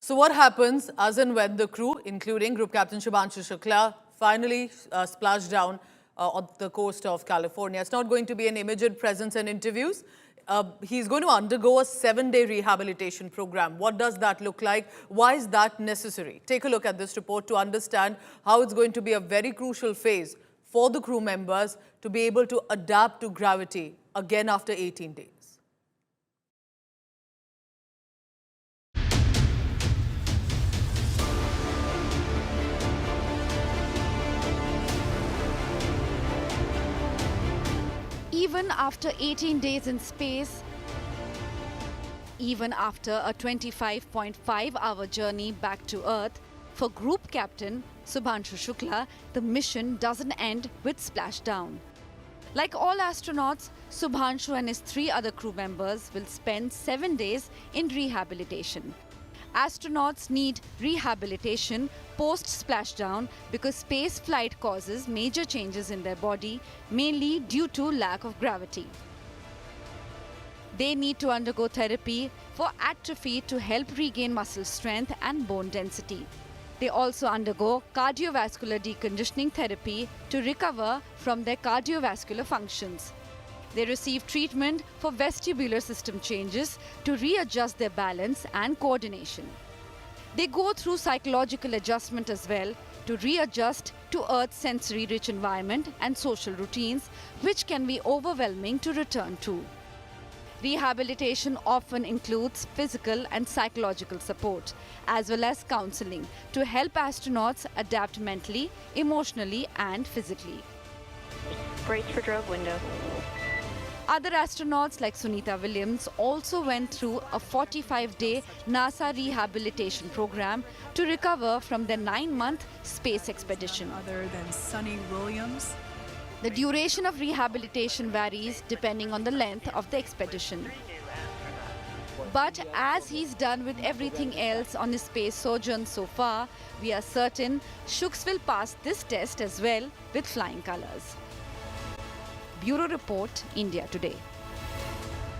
So what happens as and when the crew, including Group Captain Shubhanshu Shukla, finally splash down on the coast of California? It's not going to be an immediate presence and interviews. He's going to undergo a 7-day rehabilitation program. What does that look like? Why is that necessary? Take a look at this report to understand how it's going to be a very crucial phase for the crew members to be able to adapt to gravity again after 18 days. Even after 18 days in space, even after a 25.5-hour journey back to Earth, for Group Captain Shubhanshu Shukla, the mission doesn't end with splashdown. Like all astronauts, Shubhanshu and his 3 other crew members will spend 7 days in rehabilitation. Astronauts need rehabilitation post-splashdown because space flight causes major changes in their body, mainly due to lack of gravity. They need to undergo therapy for atrophy to help regain muscle strength and bone density. They also undergo cardiovascular deconditioning therapy to recover from their cardiovascular functions. They receive treatment for vestibular system changes to readjust their balance and coordination. They go through psychological adjustment as well to readjust to Earth's sensory-rich environment and social routines, which can be overwhelming to return to. Rehabilitation often includes physical and psychological support, as well as counseling to help astronauts adapt mentally, emotionally, and physically. Brace for drogue window. Other astronauts like Sunita Williams also went through a 45-day NASA rehabilitation program to recover from their 9-month space expedition. Other than Sunny Williams. The duration of rehabilitation varies depending on the length of the expedition. But as he's done with everything else on his space sojourn so far, we are certain Shuks will pass this test as well with flying colors. Bureau Report, India Today.